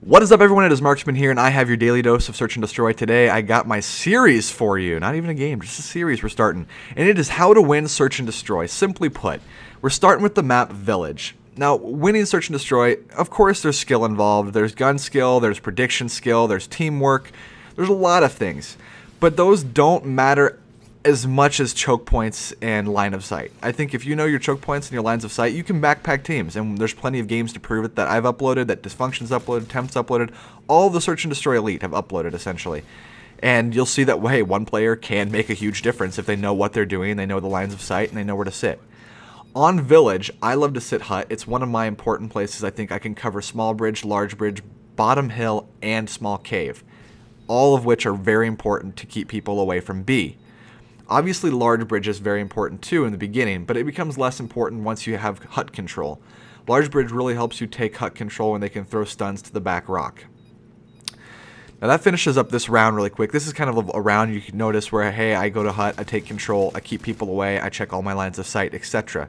What is up, everyone? It is Marksman here, and I have your daily dose of Search and Destroy. Today, I got my series for you. Not even a game, just a series we're starting. And it is how to win Search and Destroy. Simply put, we're starting with the map Village. Now, winning Search and Destroy, of course, there's skill involved. There's gun skill, there's prediction skill, there's teamwork. There's a lot of things. But those don't matter as much as choke points and line of sight. I think if you know your choke points and your lines of sight, you can backpack teams, and there's plenty of games to prove it that I've uploaded, that Dysfunction's uploaded, Temp's uploaded, all the Search and Destroy Elite have uploaded, essentially. And you'll see that, hey, one player can make a huge difference if they know what they're doing, they know the lines of sight, and they know where to sit. On Village, I love to sit hut. It's one of my important places. I think I can cover small bridge, large bridge, bottom hill, and small cave, all of which are very important to keep people away from B. Obviously, large bridge is very important too in the beginning, but it becomes less important once you have hut control. Large bridge really helps you take hut control when they can throw stuns to the back rock. Now that finishes up this round really quick. This is kind of a round you can notice where, hey, I go to hut, I take control, I keep people away, I check all my lines of sight, etc.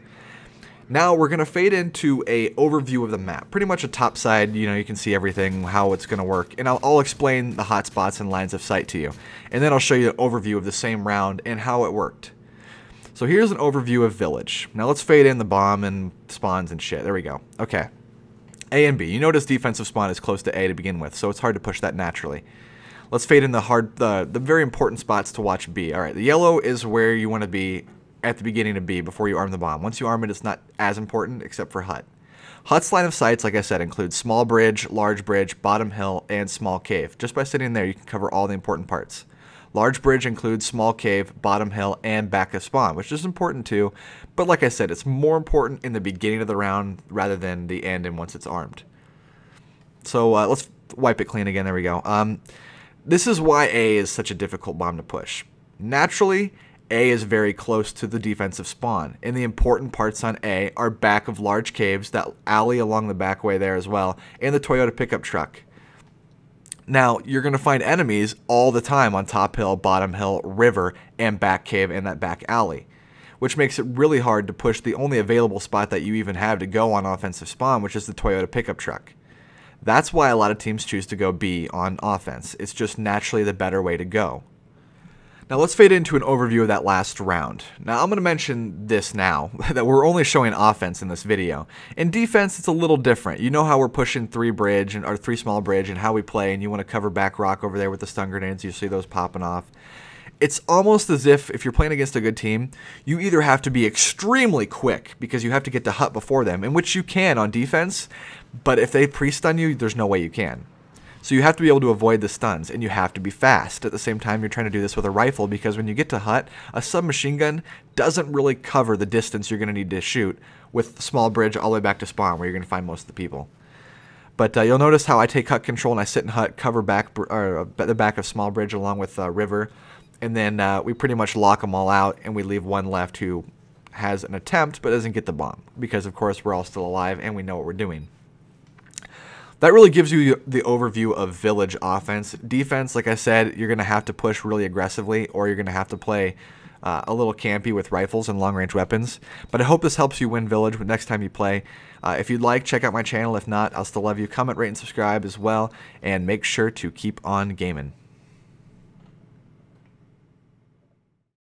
Now we're going to fade into a overview of the map. Pretty much a top side, you can see everything, how it's going to work. And I'll explain the hotspots and lines of sight to you. And then I'll show you an overview of the same round and how it worked. So here's an overview of Village. Now let's fade in the bomb and spawns and shit. There we go. Okay. A and B. You notice defensive spawn is close to A to begin with, so it's hard to push that naturally. Let's fade in the very important spots to watch B. Alright, the yellow is where you want to be at the beginning of B before you arm the bomb. Once you arm it, it's not as important except for hut. Hut's line of sights, like I said, includes small bridge, large bridge, bottom hill, and small cave. Just by sitting there, you can cover all the important parts. Large bridge includes small cave, bottom hill, and back of spawn, which is important too. But like I said, it's more important in the beginning of the round rather than the end and once it's armed. So let's wipe it clean again. There we go. This is why A is such a difficult bomb to push. Naturally, A is very close to the defensive spawn, and the important parts on A are back of large caves, that alley along the back way there as well, and the Toyota pickup truck. Now, you're going to find enemies all the time on top hill, bottom hill, river, and back cave and that back alley, which makes it really hard to push the only available spot that you even have to go on offensive spawn, which is the Toyota pickup truck. That's why a lot of teams choose to go B on offense. It's just naturally the better way to go. Now let's fade into an overview of that last round. Now I'm going to mention this now, that we're only showing offense in this video. In defense, it's a little different. You know how we're pushing 3 bridge, or 3 small bridge, and how we play, and you want to cover back rock over there with the stun grenades, you see those popping off. It's almost as if you're playing against a good team, you either have to be extremely quick, because you have to get to hut before them, in which you can on defense, but if they pre-stun you, there's no way you can. So you have to be able to avoid the stuns, and you have to be fast. At the same time, you're trying to do this with a rifle, because when you get to hut, a submachine gun doesn't really cover the distance you're going to need to shoot with small bridge all the way back to spawn, where you're going to find most of the people. But you'll notice how I take hut control, and I sit in hut, cover the back of small bridge along with river, and then we pretty much lock them all out, and we leave one left who has an attempt but doesn't get the bomb, because of course we're all still alive and we know what we're doing. That really gives you the overview of Village offense. Defense, like I said, you're going to have to push really aggressively, or you're going to have to play a little campy with rifles and long-range weapons. But I hope this helps you win Village next time you play. If you'd like, check out my channel. If not, I'll still love you. Comment, rate, and subscribe as well. And make sure to keep on gaming.